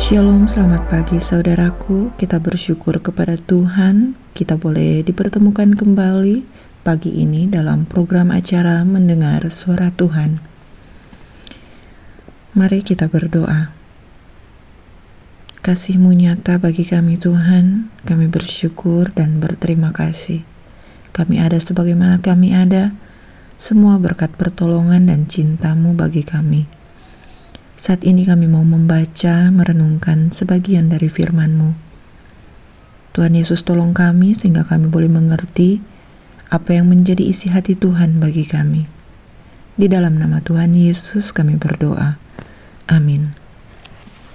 Shalom, selamat pagi saudaraku. Kita bersyukur kepada Tuhan, kita boleh dipertemukan kembali pagi ini dalam program acara Mendengar Suara Tuhan. Mari kita berdoa. Kasih-Mu nyata bagi kami Tuhan, kami bersyukur dan berterima kasih. Kami ada sebagaimana kami ada, semua berkat pertolongan dan cinta-Mu bagi kami. Saat ini kami mau membaca, merenungkan sebagian dari firman-Mu. Tuhan Yesus tolong kami sehingga kami boleh mengerti apa yang menjadi isi hati Tuhan bagi kami. Di dalam nama Tuhan Yesus kami berdoa. Amin.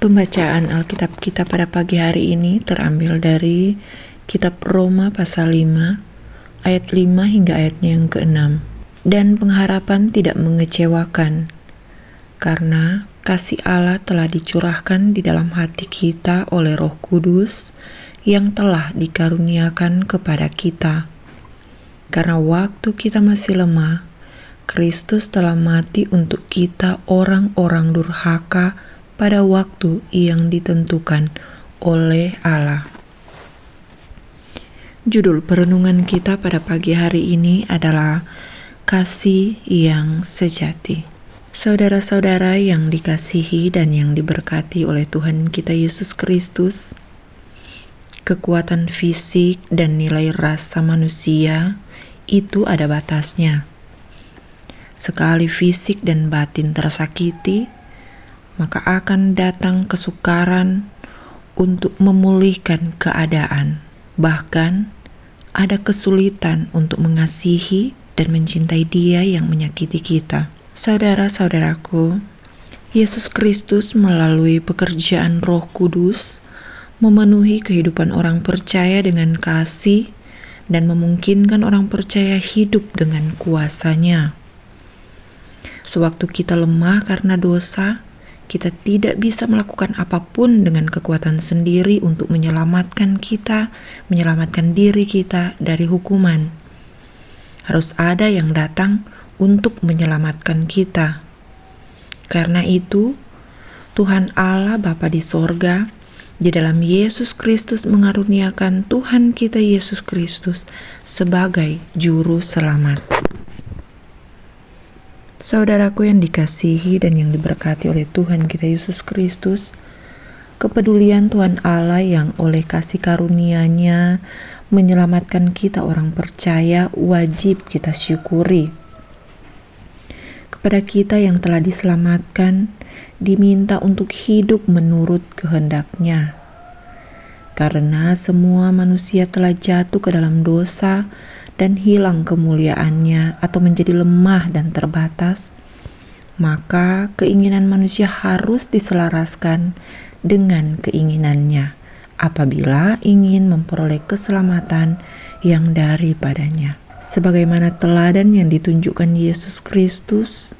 Pembacaan Alkitab kita pada pagi hari ini terambil dari Kitab Roma pasal 5, ayat 5 hingga ayatnya yang ke-6. Dan pengharapan tidak mengecewakan, karena kasih Allah telah dicurahkan di dalam hati kita oleh Roh Kudus yang telah dikaruniakan kepada kita. Karena waktu kita masih lemah, Kristus telah mati untuk kita orang-orang durhaka pada waktu yang ditentukan oleh Allah. Judul perenungan kita pada pagi hari ini adalah Kasih yang Sejati. Saudara-saudara yang dikasihi dan yang diberkati oleh Tuhan kita Yesus Kristus, kekuatan fisik dan nilai rasa manusia itu ada batasnya. Sekali fisik dan batin tersakiti, maka akan datang kesukaran untuk memulihkan keadaan. Bahkan ada kesulitan untuk mengasihi dan mencintai Dia yang menyakiti kita. Saudara-saudaraku, Yesus Kristus melalui pekerjaan Roh Kudus memenuhi kehidupan orang percaya dengan kasih dan memungkinkan orang percaya hidup dengan kuasa-Nya. Sewaktu kita lemah karena dosa, kita tidak bisa melakukan apapun dengan kekuatan sendiri untuk menyelamatkan diri kita dari hukuman. Harus ada yang datang untuk menyelamatkan kita. Karena itu, Tuhan Allah Bapa di sorga, di dalam Yesus Kristus mengaruniakan Tuhan kita Yesus Kristus sebagai Juru Selamat. Saudaraku yang dikasihi dan yang diberkati oleh Tuhan kita Yesus Kristus, kepedulian Tuhan Allah yang oleh kasih karunia-Nya menyelamatkan kita orang percaya wajib kita syukuri. Kepada kita yang telah diselamatkan, diminta untuk hidup menurut kehendak-Nya. Karena semua manusia telah jatuh ke dalam dosa dan hilang kemuliaan-Nya atau menjadi lemah dan terbatas, maka keinginan manusia harus diselaraskan dengan keinginan-Nya apabila ingin memperoleh keselamatan yang daripadanya. Sebagaimana teladan yang ditunjukkan Yesus Kristus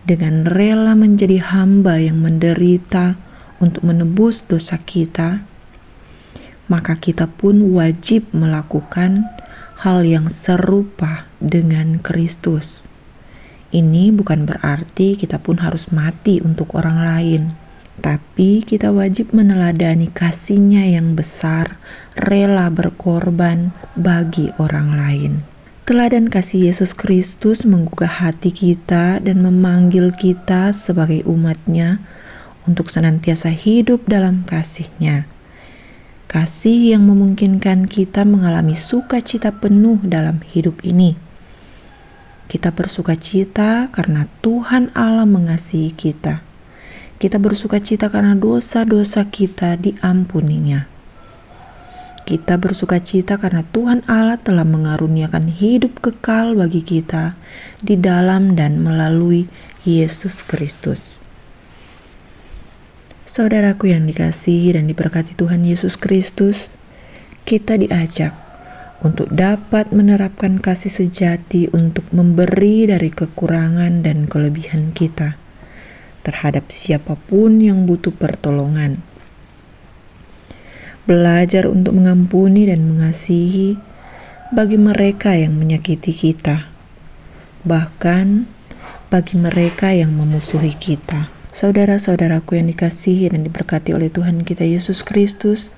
dengan rela menjadi hamba yang menderita untuk menebus dosa kita, maka kita pun wajib melakukan hal yang serupa dengan Kristus. Ini bukan berarti kita pun harus mati untuk orang lain, tapi kita wajib meneladani kasih-Nya yang besar, rela berkorban bagi orang lain. Teladan kasih Yesus Kristus menggugah hati kita dan memanggil kita sebagai umat-Nya untuk senantiasa hidup dalam kasih-Nya. Kasih yang memungkinkan kita mengalami sukacita penuh dalam hidup ini. Kita bersukacita karena Tuhan Allah mengasihi kita. Kita bersukacita karena dosa-dosa kita diampuni-Nya. Kita bersukacita karena Tuhan Allah telah mengaruniakan hidup kekal bagi kita di dalam dan melalui Yesus Kristus. Saudaraku yang dikasihi dan diberkati Tuhan Yesus Kristus, kita diajak untuk dapat menerapkan kasih sejati untuk memberi dari kekurangan dan kelebihan kita terhadap siapapun yang butuh pertolongan. Belajar untuk mengampuni dan mengasihi bagi mereka yang menyakiti kita, bahkan bagi mereka yang memusuhi kita. Saudara-saudaraku yang dikasihi dan diberkati oleh Tuhan kita Yesus Kristus,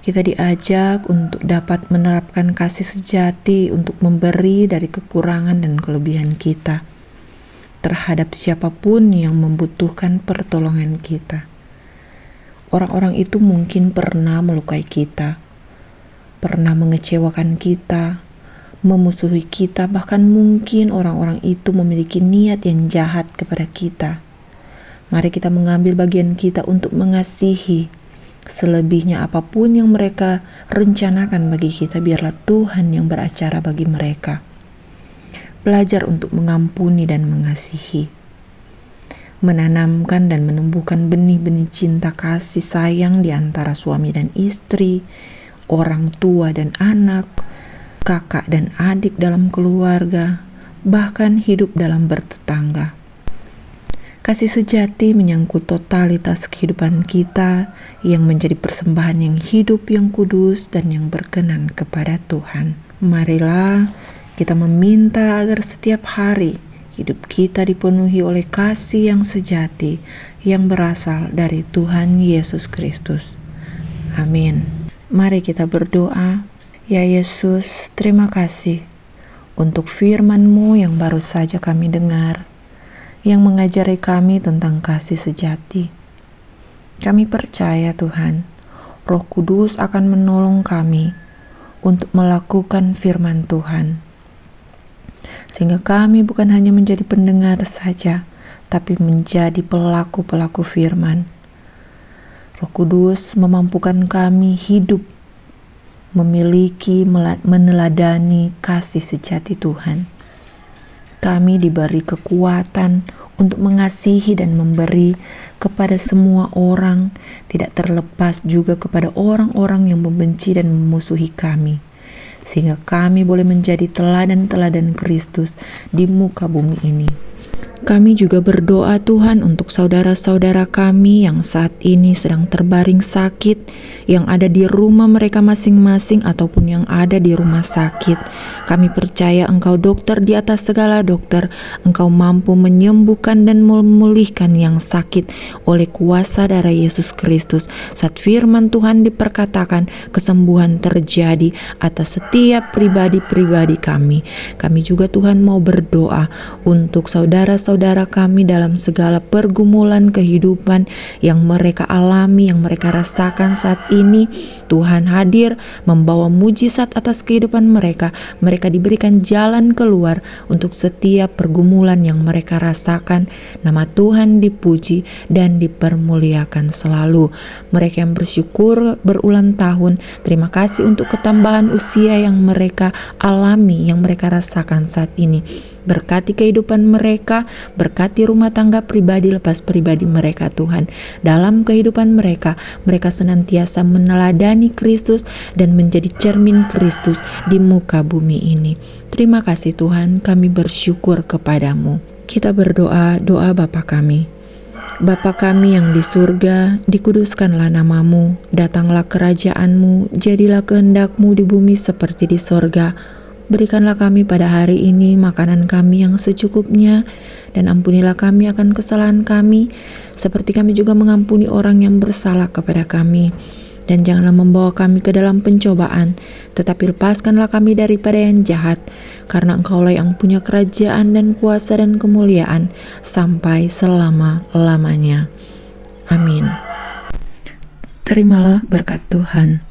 kita diajak untuk dapat menerapkan kasih sejati untuk memberi dari kekurangan dan kelebihan kita terhadap siapapun yang membutuhkan pertolongan kita. Orang-orang itu mungkin pernah melukai kita, pernah mengecewakan kita, memusuhi kita, bahkan mungkin orang-orang itu memiliki niat yang jahat kepada kita. Mari kita mengambil bagian kita untuk mengasihi. Selebihnya apapun yang mereka rencanakan bagi kita, biarlah Tuhan yang beracara bagi mereka. Belajar untuk mengampuni dan mengasihi. Menanamkan dan menumbuhkan benih-benih cinta kasih sayang di antara suami dan istri, orang tua dan anak, kakak dan adik dalam keluarga, bahkan hidup dalam bertetangga. Kasih sejati menyangkut totalitas kehidupan kita yang menjadi persembahan yang hidup, yang kudus, dan yang berkenan kepada Tuhan. Marilah kita meminta agar setiap hari hidup kita dipenuhi oleh kasih yang sejati yang berasal dari Tuhan Yesus Kristus. Amin. Mari kita berdoa. Ya Yesus, terima kasih untuk firman-Mu yang baru saja kami dengar, yang mengajari kami tentang kasih sejati. Kami percaya Tuhan, Roh Kudus akan menolong kami untuk melakukan firman Tuhan, sehingga kami bukan hanya menjadi pendengar saja, tapi menjadi pelaku-pelaku firman. Roh Kudus memampukan kami hidup, memiliki, meneladani kasih sejati Tuhan. Kami diberi kekuatan untuk mengasihi dan memberi kepada semua orang, tidak terlepas juga kepada orang-orang yang membenci dan memusuhi kami, sehingga kami boleh menjadi teladan-teladan Kristus di muka bumi ini. Kami juga berdoa Tuhan untuk saudara-saudara kami yang saat ini sedang terbaring sakit, yang ada di rumah mereka masing-masing ataupun yang ada di rumah sakit. Kami percaya Engkau dokter di atas segala dokter, Engkau mampu menyembuhkan dan memulihkan yang sakit oleh kuasa darah Yesus Kristus. Saat firman Tuhan diperkatakan, kesembuhan terjadi atas setiap pribadi-pribadi kami. Kami juga Tuhan mau berdoa untuk saudara-saudara kami dalam segala pergumulan kehidupan yang mereka alami, yang mereka rasakan saat ini. Tuhan hadir membawa mujizat atas kehidupan mereka. Mereka diberikan jalan keluar untuk setiap pergumulan yang mereka rasakan. Nama Tuhan dipuji dan dipermuliakan selalu. Mereka yang bersyukur berulang tahun, terima kasih untuk ketambahan usia yang mereka alami, yang mereka rasakan saat ini. Berkati kehidupan mereka, berkati rumah tangga pribadi lepas pribadi mereka Tuhan. Dalam kehidupan mereka, mereka senantiasa meneladani Kristus dan menjadi cermin Kristus di muka bumi ini. Terima kasih Tuhan, kami bersyukur kepadamu. Kita berdoa, doa Bapa kami. Bapa kami yang di surga, dikuduskanlah namamu, datanglah kerajaanmu, jadilah kehendak-Mu di bumi seperti di sorga. Berikanlah kami pada hari ini makanan kami yang secukupnya, dan ampunilah kami akan kesalahan kami, seperti kami juga mengampuni orang yang bersalah kepada kami. Dan janganlah membawa kami ke dalam pencobaan, tetapi lepaskanlah kami daripada yang jahat, karena Engkaulah yang punya kerajaan dan kuasa dan kemuliaan sampai selama-lamanya. Amin. Terimalah berkat Tuhan.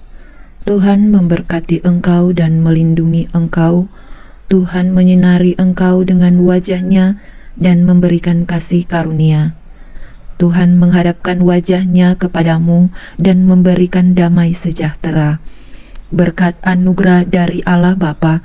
Tuhan memberkati engkau dan melindungi engkau. Tuhan menyinari engkau dengan wajah-Nya dan memberikan kasih karunia. Tuhan menghadapkan wajah-Nya kepadamu dan memberikan damai sejahtera. Berkat anugerah dari Allah Bapa,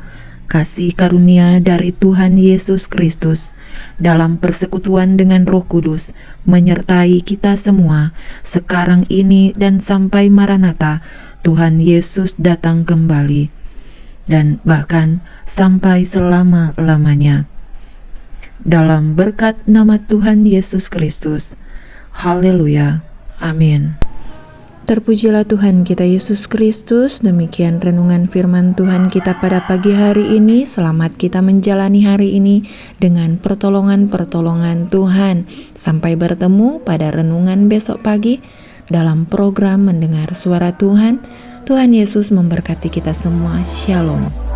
kasih karunia dari Tuhan Yesus Kristus, dalam persekutuan dengan Roh Kudus, menyertai kita semua, sekarang ini dan sampai Maranatha, Tuhan Yesus datang kembali, dan bahkan sampai selama-lamanya. Dalam berkat nama Tuhan Yesus Kristus. Haleluya. Amin. Terpujilah Tuhan kita Yesus Kristus. Demikian renungan firman Tuhan kita pada pagi hari ini. Selamat kita menjalani hari ini dengan pertolongan-pertolongan Tuhan. Sampai bertemu pada renungan besok pagi dalam program Mendengar Suara Tuhan. Tuhan Yesus memberkati kita semua. Shalom.